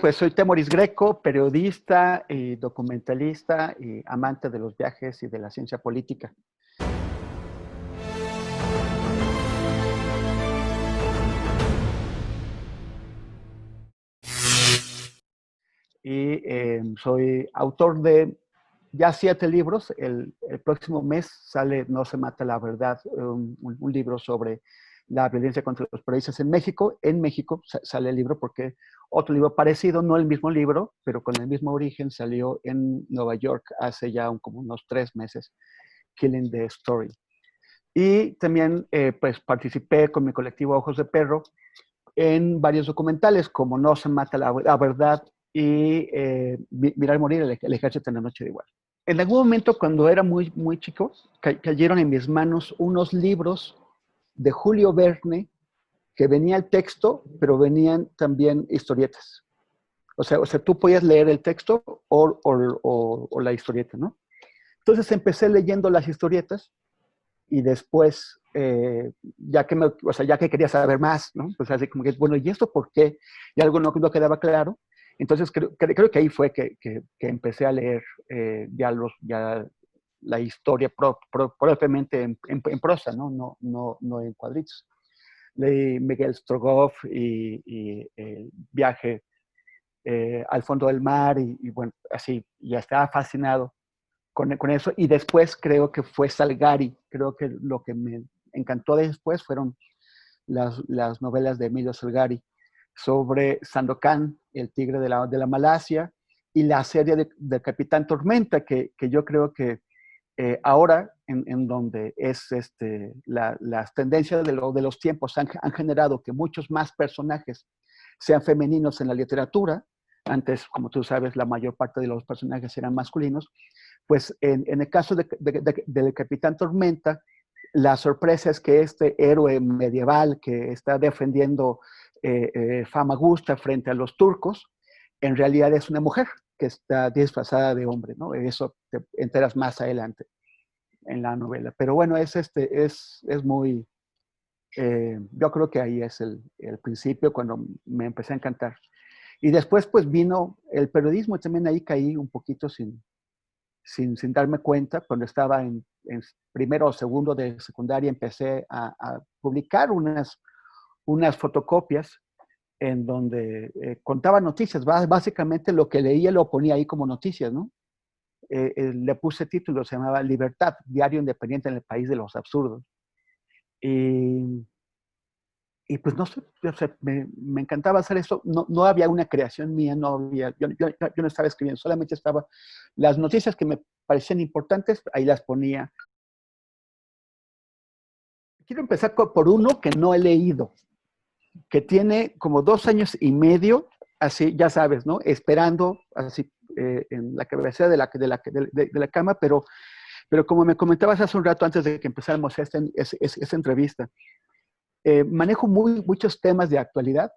Pues soy Temoris Greco, periodista y documentalista y amante de los viajes y de la ciencia política. Y soy autor de ya 7 libros. El próximo mes sale No se mata la verdad, un libro sobre la violencia contra los periodistas en México. En México sale el libro porque otro libro parecido, no el mismo libro, pero con el mismo origen, salió en Nueva York hace ya como unos 3 meses, Killing the Story. Y también pues participé con mi colectivo Ojos de Perro en varios documentales como No se mata la verdad y Mirar morir el ejército en la noche de igual. En algún momento cuando era muy chico, cayeron en mis manos unos libros de Julio Verne que venía el texto, pero venían también historietas. O sea, tú podías leer el texto o la historieta, ¿no? Entonces empecé leyendo las historietas y después, ya que quería saber más, ¿no? Pues así como que, bueno, ¿y esto por qué? Y algo no quedaba claro. Entonces creo que ahí fue que empecé a leer ya la historia propiamente en prosa, ¿no? No en cuadritos. Leí Miguel Strogoff y El viaje al fondo del mar y bueno, así, ya estaba fascinado con eso. Y después creo que fue Salgari. Creo que lo que me encantó después fueron las novelas de Emilio Salgari sobre Sandokan, el tigre de la Malasia, y la serie de Capitán Tormenta, que yo creo que ahora, en donde es las tendencias de los tiempos han generado que muchos más personajes sean femeninos en la literatura. Antes, como tú sabes, la mayor parte de los personajes eran masculinos. Pues en el caso del Capitán Tormenta, la sorpresa es que este héroe medieval que está defendiendo Famagusta frente a los turcos, en realidad es una mujer que está disfrazada de hombre, ¿no? Eso te enteras más adelante en la novela. Pero bueno, es muy, yo creo que ahí es el principio cuando me empecé a encantar. Y después pues vino el periodismo y también ahí caí un poquito sin darme cuenta. Cuando estaba en primero o segundo de secundaria empecé a publicar unas fotocopias en donde contaba noticias. Básicamente lo que leía lo ponía ahí como noticias, ¿no? Le puse título, se llamaba Libertad, diario independiente en el país de los absurdos. Y pues no sé, o sea, me encantaba hacer eso. No había una creación mía, yo no estaba escribiendo, solamente estaba las noticias que me parecían importantes, ahí las ponía. Quiero empezar por uno que no he leído, que tiene como 2 años y medio, así, ya sabes, ¿no? Esperando, así, en la cabecera de la cama, pero como me comentabas hace un rato antes de que empezáramos esta entrevista, manejo muchos temas de actualidad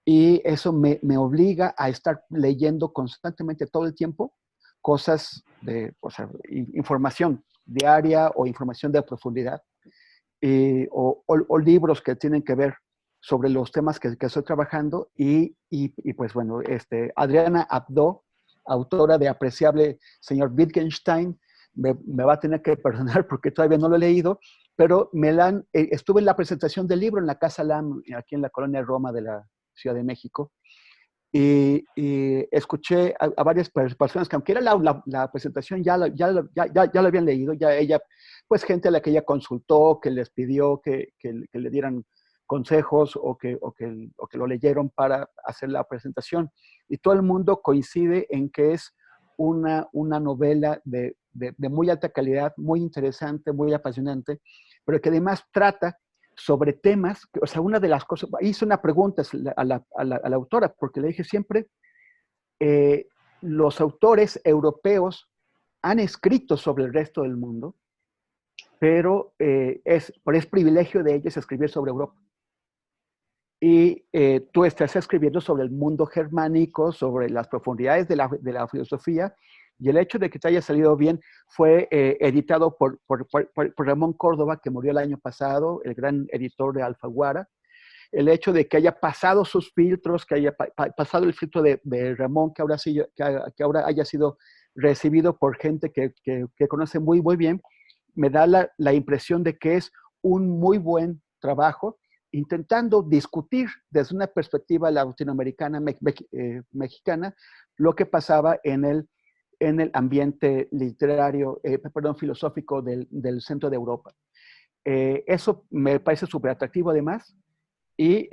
y eso me obliga a estar leyendo constantemente todo el tiempo cosas o sea, información diaria o información de profundidad o libros que tienen que ver sobre los temas que estoy trabajando y pues bueno, Adriana Abdo, autora de Apreciable Señor Wittgenstein, me va a tener que perdonar porque todavía no lo he leído, pero estuve en la presentación del libro en la Casa Lam, aquí en la colonia Roma de la Ciudad de México, y escuché a varias personas que aunque era la presentación ya lo habían leído, ya ella, pues gente a la que ella consultó, que les pidió que le dieran consejos o que lo leyeron para hacer la presentación. Y todo el mundo coincide en que es una novela de muy alta calidad, muy interesante, muy apasionante, pero que además trata sobre temas, o sea, una de las cosas, hice una pregunta a la autora, porque le dije siempre, los autores europeos han escrito sobre el resto del mundo, pero es privilegio de ellos escribir sobre Europa. Y tú estás escribiendo sobre el mundo germánico, sobre las profundidades de la filosofía, y el hecho de que te haya salido bien fue editado por Ramón Córdoba, que murió el año pasado, el gran editor de Alfaguara, el hecho de que haya pasado sus filtros, que haya pasado el filtro de Ramón, que ahora, sí, que ahora haya sido recibido por gente que conoce muy, muy bien, me da la impresión de que es un muy buen trabajo intentando discutir desde una perspectiva latinoamericana, mexicana, lo que pasaba en el ambiente literario, perdón, filosófico del centro de Europa. Eso me parece súper atractivo además y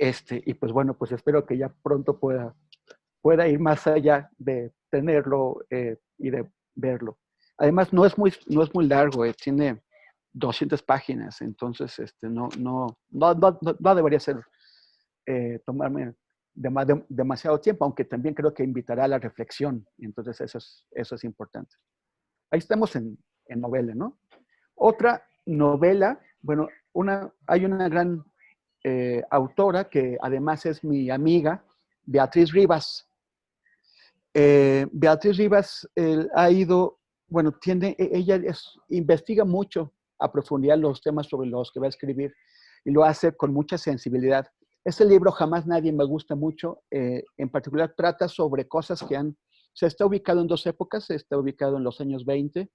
pues bueno, pues espero que ya pronto pueda ir más allá de tenerlo y de verlo. Además, no es muy largo, tiene 200 páginas, entonces no debería ser tomarme demasiado tiempo, aunque también creo que invitará a la reflexión, entonces eso es importante. Ahí estamos en novela, ¿no? Otra novela, bueno, hay una gran autora que además es mi amiga, Beatriz Rivas. Beatriz Rivas ha ido, bueno, ella investiga mucho a profundidad los temas sobre los que va a escribir y lo hace con mucha sensibilidad. Este libro, Jamás Nadie, me gusta mucho. En particular, trata sobre cosas se está ubicado en dos épocas, se está ubicado en los años 20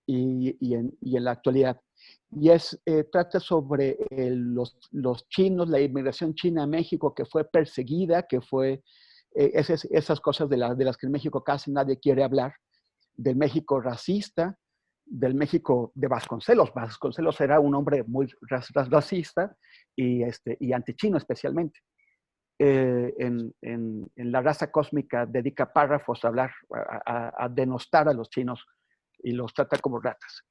y en la actualidad. Y trata sobre los chinos, la inmigración china a México, que fue perseguida, que fue esas cosas de las que en México casi nadie quiere hablar, del México racista, del México de Vasconcelos. Vasconcelos era un hombre muy racista y antichino especialmente. En La raza cósmica dedica párrafos a hablar, a denostar a los chinos y los trata como ratas.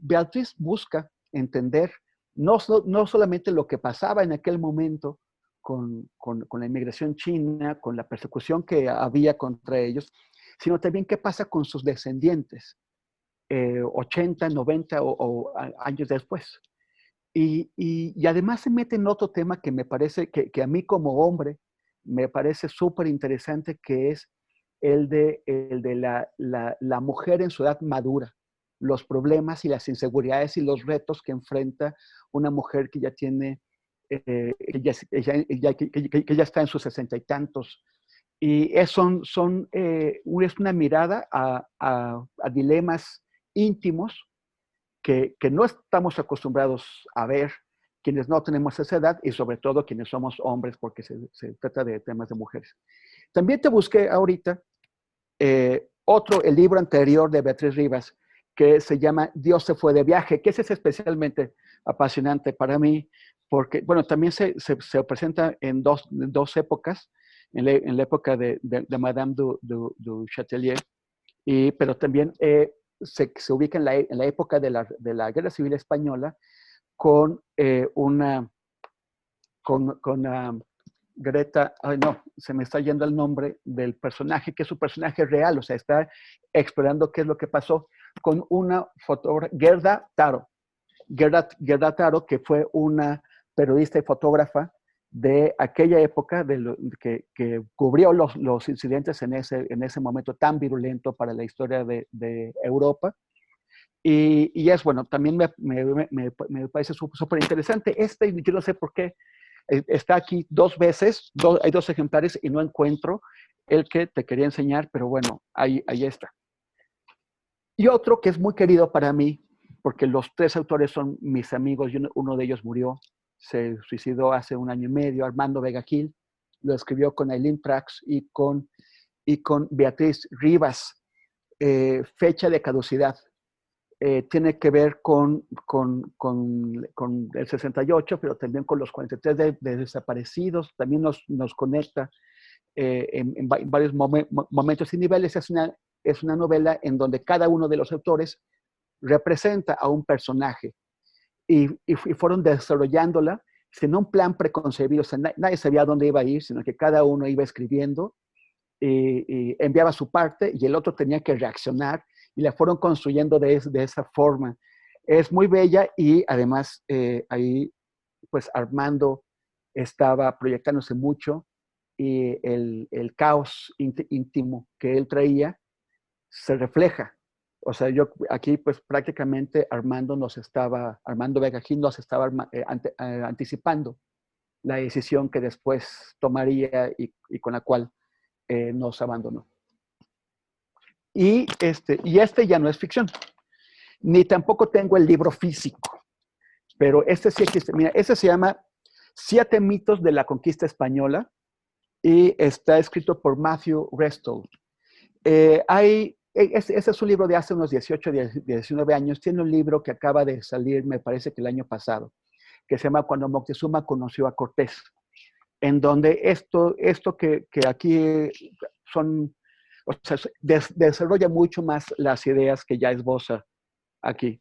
Beatriz busca entender no solamente lo que pasaba en aquel momento con la inmigración china, con la persecución que había contra ellos, sino también qué pasa con sus descendientes 80, 90 o años después. Y además se mete en otro tema que me parece que a mí como hombre me parece súper interesante, que es el de la mujer en su edad madura, los problemas y las inseguridades y los retos que enfrenta una mujer que ya tiene, que ya está en sus 60 y tantos. Y es una mirada a dilemas íntimos que no estamos acostumbrados a ver quienes no tenemos esa edad y sobre todo quienes somos hombres, porque se trata de temas de mujeres. También te busqué ahorita el libro anterior de Beatriz Rivas, que se llama Dios se fue de viaje, que ese es especialmente apasionante para mí, porque, bueno, también se presenta en dos épocas, en la época de Madame du Châtelier, pero también se ubica en la época de la Guerra Civil Española con Greta, ay no, se me está yendo el nombre del personaje, que es su personaje real, o sea, está explorando qué es lo que pasó con una fotógrafa, Gerda Taro, que fue una periodista y fotógrafa de aquella época que cubrió los incidentes en ese momento tan virulento para la historia de Europa. Y es bueno, también me parece súper interesante. Yo no sé por qué está aquí dos veces, hay dos ejemplares y no encuentro el que te quería enseñar, pero bueno, ahí está. Y otro que es muy querido para mí, porque los tres autores son mis amigos, uno de ellos murió, se suicidó hace 1 año y medio, Armando Vega Gil, lo escribió con Aileen Trax y con Beatriz Rivas, Fecha de caducidad. Tiene que ver con el 68, pero también con los 43 de desaparecidos, también nos conecta en varios momentos y niveles. Es una novela en donde cada uno de los autores representa a un personaje y fueron desarrollándola sin un plan preconcebido. O sea, nadie sabía a dónde iba a ir, sino que cada uno iba escribiendo y enviaba su parte y el otro tenía que reaccionar y la fueron construyendo de esa forma. Es muy bella y además ahí pues Armando estaba proyectándose mucho y el caos íntimo que él traía se refleja. O sea, yo aquí pues prácticamente Armando Vega Gil nos estaba anticipando la decisión que después tomaría y con la cual nos abandonó. Y este ya no es ficción, ni tampoco tengo el libro físico, pero este sí existe. Mira, este se llama Siete mitos de la conquista española y está escrito por Matthew Restoll. Ese es un libro de hace unos 18, 19 años. Tiene un libro que acaba de salir, me parece que el año pasado, que se llama Cuando Moctezuma conoció a Cortés, en donde esto que aquí son, o sea, desarrolla mucho más las ideas que ya esboza aquí.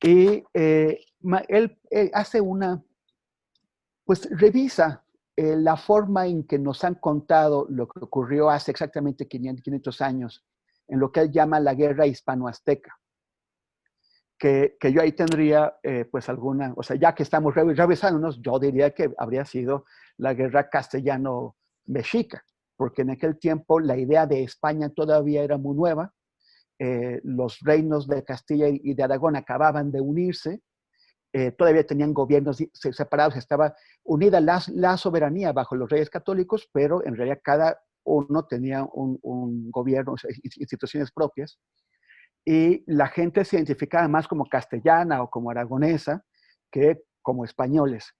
Y él hace pues revisa la forma en que nos han contado lo que ocurrió hace exactamente 500 años, en lo que él llama la guerra hispano-azteca. Que yo ahí tendría pues alguna, o sea, ya que estamos revisándonos, yo diría que habría sido la guerra castellano-mexica, porque en aquel tiempo la idea de España todavía era muy nueva, los reinos de Castilla y de Aragón acababan de unirse, todavía tenían gobiernos separados, estaba unida la soberanía bajo los reyes católicos, pero en realidad cada uno tenía un gobierno, instituciones propias, y la gente se identificaba más como castellana o como aragonesa que como españoles.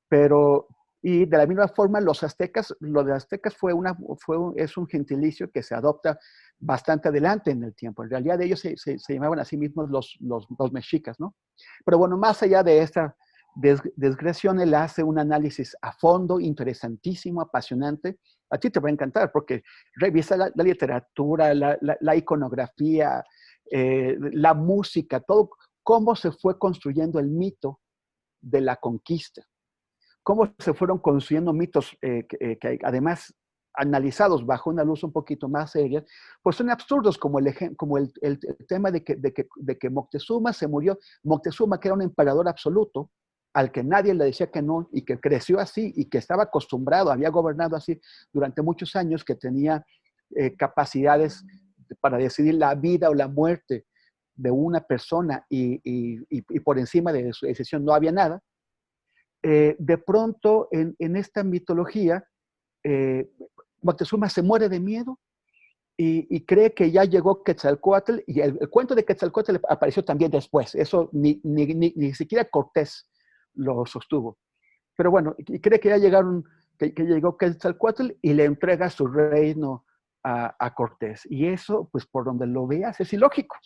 Pero, y de la misma forma, los aztecas, lo de aztecas es un gentilicio que se adopta bastante adelante en el tiempo. En realidad ellos se llamaban a sí mismos los mexicas, ¿no? Pero bueno, más allá de esta desgresión, él hace un análisis a fondo, interesantísimo, apasionante. A ti te va a encantar porque revisa la literatura, la iconografía, la música, todo, cómo se fue construyendo el mito de la conquista, cómo se fueron construyendo mitos que además analizados bajo una luz un poquito más seria, pues son absurdos como el tema de que Moctezuma se murió. Moctezuma, que era un emperador absoluto, al que nadie le decía que no, y que creció así, y que estaba acostumbrado, había gobernado así durante muchos años, que tenía capacidades para decidir la vida o la muerte de una persona, y por encima de su decisión no había nada. De pronto, en esta mitología, Moctezuma se muere de miedo y cree que ya llegó Quetzalcóatl, y el cuento de Quetzalcóatl apareció también después. Eso ni siquiera Cortés lo sostuvo. Pero bueno, y cree que ya que llegó Quetzalcóatl y le entrega su reino a Cortés. Y eso, pues por donde lo veas, es ilógico.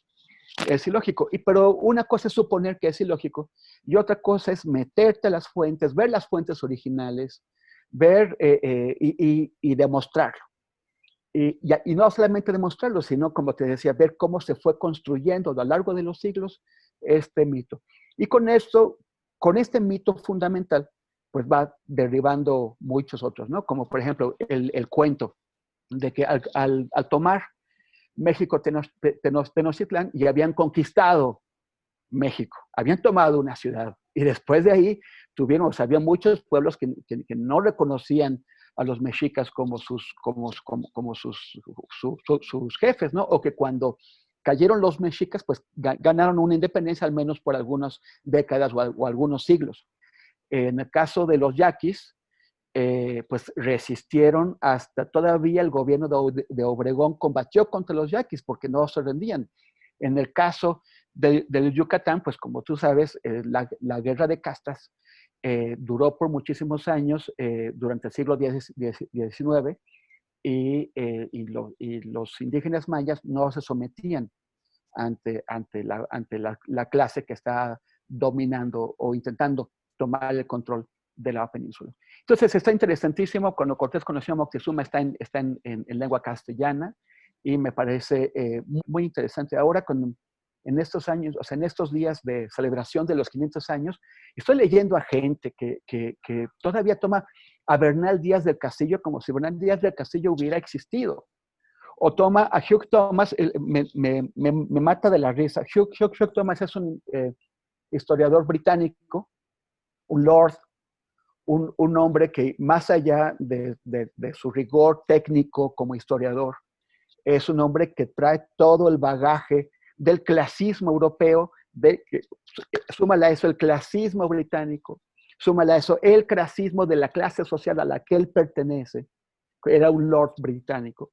Es ilógico. Pero una cosa es suponer que es ilógico y otra cosa es meterte a las fuentes, ver las fuentes originales, ver y demostrarlo. Y no solamente demostrarlo, sino, como te decía, ver cómo se fue construyendo a lo largo de los siglos este mito. Y con esto, con este mito fundamental, pues va derribando muchos otros, ¿no? Como por ejemplo el cuento de que al tomar México, Tenochtitlán, y habían conquistado México, habían tomado una ciudad. Y después de ahí tuvieron, o sea, había muchos pueblos que no reconocían a los mexicas como sus jefes, ¿no? O que cuando cayeron los mexicas, pues ganaron una independencia al menos por algunas décadas o algunos siglos. En el caso de los yaquis, pues resistieron hasta todavía el gobierno de Obregón combatió contra los yaquis porque no se rendían. En el caso del Yucatán, pues como tú sabes, la guerra de castas duró por muchísimos años durante el siglo XIX y los indígenas mayas no se sometían ante la clase que está dominando o intentando tomar el control de la península. Entonces está interesantísimo. Cuando Cortés conoció a Moctezuma está en lengua castellana y me parece muy interesante. Ahora en estos años, o sea, en estos días de celebración de los 500 años, estoy leyendo a gente que todavía toma a Bernal Díaz del Castillo como si Bernal Díaz del Castillo hubiera existido. O toma a Hugh Thomas, me mata de la risa. Hugh Thomas es un historiador británico, un lord, un hombre que más allá de su rigor técnico como historiador, es un hombre que trae todo el bagaje del clasismo europeo, súmale a eso el clasismo británico, Súmale a eso el clasismo de la clase social a la que él pertenece, era un lord británico,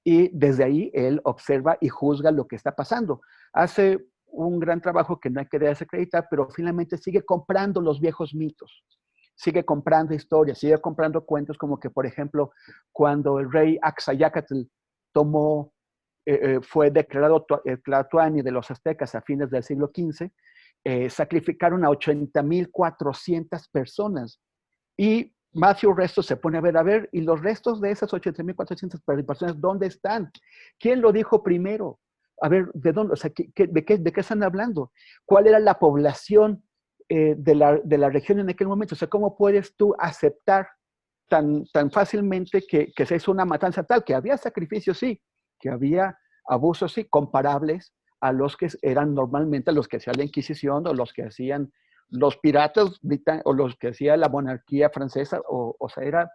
y desde ahí él observa y juzga lo que está pasando. Hace un gran trabajo que no hay que desacreditar, pero finalmente sigue comprando los viejos mitos, sigue comprando historias, sigue comprando cuentos como que, por ejemplo, cuando el rey Axayácatl tomó, fue declarado Tlatoani de los aztecas a fines del siglo XV, sacrificaron a 80,400 personas. Y Matthew Restos se pone a ver, y los restos de esas 80,400 personas, ¿dónde están? ¿Quién lo dijo primero? A ver, ¿de dónde? O sea, ¿de qué están hablando? ¿Cuál era la población de la región en aquel momento? O sea, ¿cómo puedes tú aceptar tan fácilmente que se hizo una matanza tal? Que había sacrificios, sí, que había abusos, sí, comparables a los que eran normalmente los que hacía la Inquisición o los que hacían los piratas o los que hacía la monarquía francesa, o sea,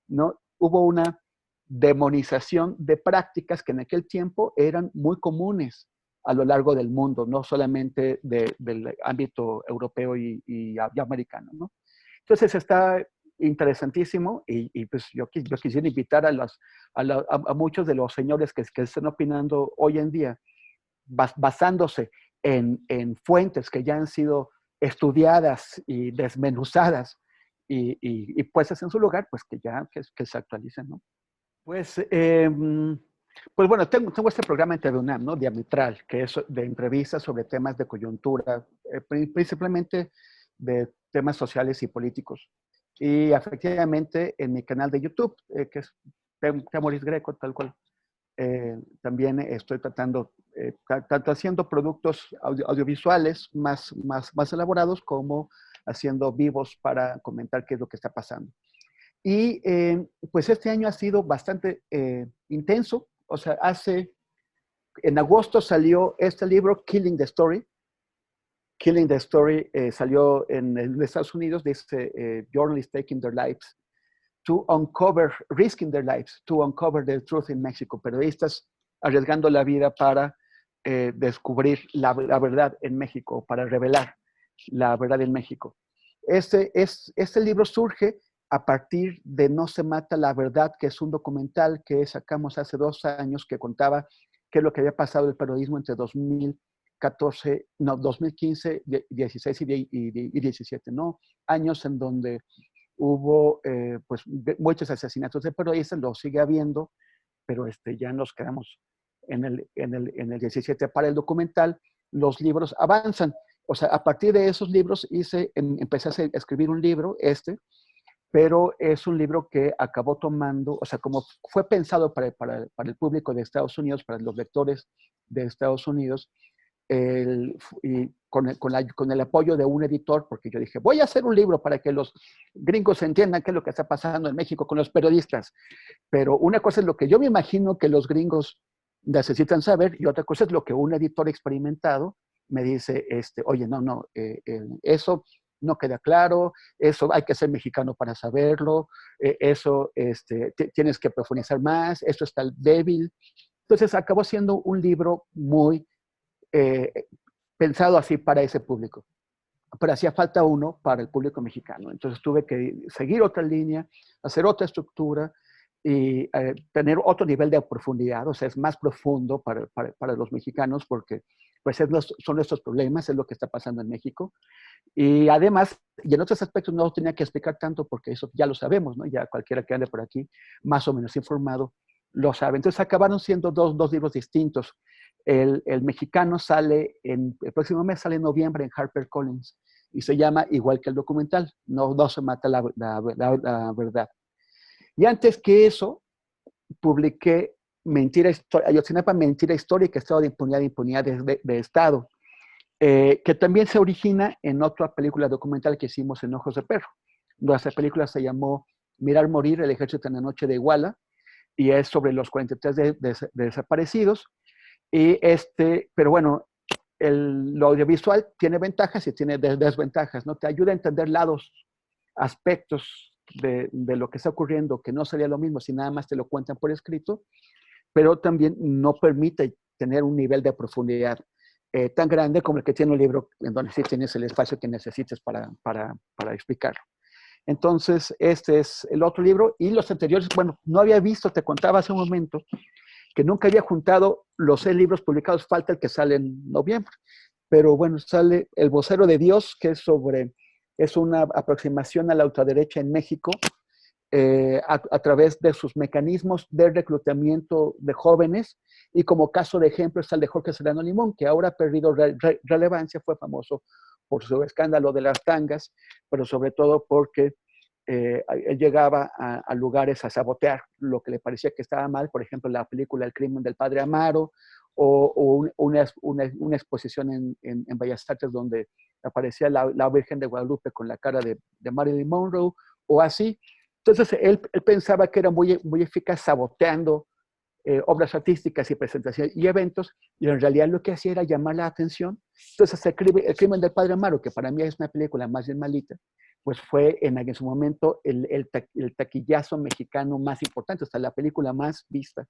¿no? Hubo una demonización de prácticas que en aquel tiempo eran muy comunes a lo largo del mundo, no solamente del ámbito europeo y americano, ¿no? Entonces está interesantísimo y pues yo quisiera invitar a muchos de los señores que están opinando hoy en día, basándose en fuentes que ya han sido estudiadas y desmenuzadas y puestas en su lugar, pues que se actualicen, ¿no? Pues, pues bueno, tengo este programa en TV UNAM, ¿no? Diametral, que es de entrevistas sobre temas de coyuntura, principalmente de temas sociales y políticos. Y efectivamente en mi canal de YouTube, que es Temoris Greco, tal cual, también estoy tratando, tanto haciendo productos audiovisuales más elaborados como haciendo vivos para comentar qué es lo que está pasando. Y pues este año ha sido bastante intenso. O sea, en agosto salió este libro, Killing the Story. Killing the Story salió en Estados Unidos, dice Journalists Taking Their Lives to Uncover, Risking Their Lives, to Uncover the Truth in Mexico. Periodistas arriesgando la vida para descubrir la verdad en México, para revelar la verdad en México. Este libro surge a partir de No se mata la verdad, que es un documental que sacamos hace 2 años que contaba qué es lo que había pasado el periodismo entre 2015, 16 y 17, ¿no? Años en donde hubo pues muchos asesinatos de periodistas, lo sigue habiendo, pero ya nos quedamos en el 17 para el documental. Los libros avanzan. O sea, a partir de esos libros empecé a escribir un libro, pero es un libro que acabó tomando, o sea, como fue pensado para el público de Estados Unidos, para los lectores de Estados Unidos, y con el apoyo de un editor, porque yo dije, voy a hacer un libro para que los gringos entiendan qué es lo que está pasando en México con los periodistas. Pero una cosa es lo que yo me imagino que los gringos necesitan saber y otra cosa es lo que un editor experimentado me dice, oye, no, eso no queda claro, eso hay que ser mexicano para saberlo, eso tienes que profundizar más, eso está débil. Entonces acabó siendo un libro muy pensado así para ese público. Pero hacía falta uno para el público mexicano. Entonces tuve que seguir otra línea, hacer otra estructura y tener otro nivel de profundidad, o sea, es más profundo para los mexicanos porque pues son nuestros problemas, es lo que está pasando en México. Y además, y en otros aspectos no tenía que explicar tanto porque eso ya lo sabemos, ¿no? Ya cualquiera que ande por aquí más o menos informado lo sabe. Entonces acabaron siendo dos libros distintos. El mexicano sale el próximo mes, sale en noviembre en HarperCollins y se llama igual que el documental, No se mata la verdad. Y antes que eso, publiqué Ayotzinapa, Mentira Histórica, Estado de Impunidad de Estado, que también se origina en otra película documental que hicimos en Ojos de Perro. Nuestra película se llamó Mirar Morir, el ejército en la noche de Iguala, y es sobre los 43 de desaparecidos. Pero bueno, lo audiovisual tiene ventajas y tiene desventajas, ¿no? Te ayuda a entender aspectos de lo que está ocurriendo, que no sería lo mismo si nada más te lo cuentan por escrito, pero también no permite tener un nivel de profundidad tan grande como el que tiene un libro en donde sí tienes el espacio que necesites para explicarlo. Entonces, este es el otro libro. Y los anteriores, bueno, no había visto, te contaba hace un momento, que nunca había juntado los 6 libros publicados, falta el que sale en noviembre. Pero bueno, sale El vocero de Dios, que es una aproximación a la ultraderecha en México, a través de sus mecanismos de reclutamiento de jóvenes, y como caso de ejemplo está el de Jorge Serrano Limón, que ahora ha perdido relevancia, fue famoso por su escándalo de las tangas, pero sobre todo porque él llegaba a lugares a sabotear lo que le parecía que estaba mal, por ejemplo, la película El crimen del padre Amaro, o una exposición en Bellas Artes donde aparecía la Virgen de Guadalupe con la cara de Marilyn Monroe, o así. Entonces, él pensaba que era muy eficaz saboteando obras artísticas y presentaciones y eventos, y en realidad lo que hacía era llamar la atención. Entonces, El crimen del padre Amaro, que para mí es una película más bien malita, pues fue en su momento el taquillazo mexicano más importante, hasta la película más vista.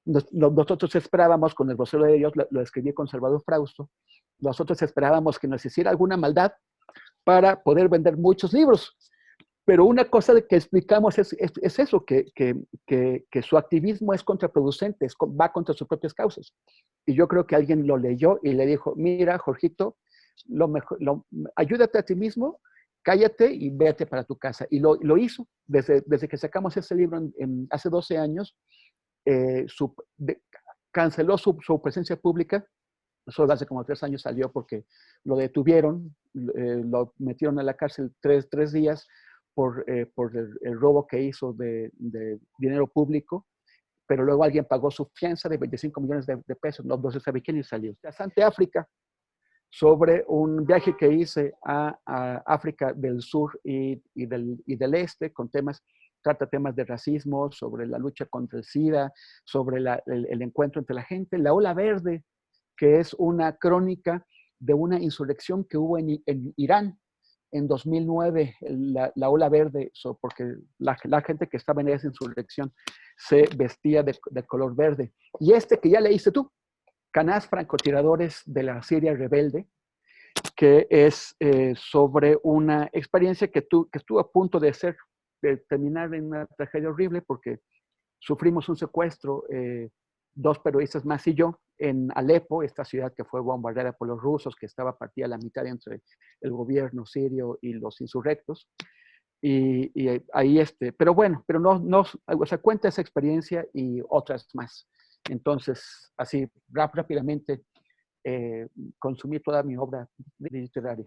Nosotros esperábamos, con El vocero de Dios, lo escribí con Salvador Frausto, nosotros esperábamos que nos hiciera alguna maldad para poder vender muchos libros. Pero una cosa que explicamos es eso, que su activismo es contraproducente, va contra sus propias causas. Y yo creo que alguien lo leyó y le dijo, mira, Jorgito, ayúdate a ti mismo, cállate y véate para tu casa. Y lo hizo. Desde que sacamos ese libro hace 12 años, eh, su, de, canceló su presencia pública. Solo hace como 3 años salió porque lo detuvieron, lo metieron a la cárcel tres días por el robo que hizo de dinero público, pero luego alguien pagó su fianza de 25 millones de pesos, no se sabe quién, y salió. Bastante África, sobre un viaje que hice a África del Sur y del Este, trata temas de racismo, sobre la lucha contra el SIDA, sobre el encuentro entre la gente. La Ola Verde, que es una crónica de una insurrección que hubo en Irán en 2009, la Ola Verde, porque la gente que estaba en esa insurrección se vestía de color verde. Y que ya leíste tú, Canás francotiradores de la Siria rebelde, que es sobre una experiencia que estuvo a punto de terminar en una tragedia horrible, porque sufrimos un secuestro, 2 periodistas más y yo, en Alepo, esta ciudad que fue bombardeada por los rusos, que estaba partida a la mitad entre el gobierno sirio y los insurrectos. Y ahí, pero bueno, pero o sea, cuenta esa experiencia y otras más. Entonces, así rápidamente consumí toda mi obra literaria.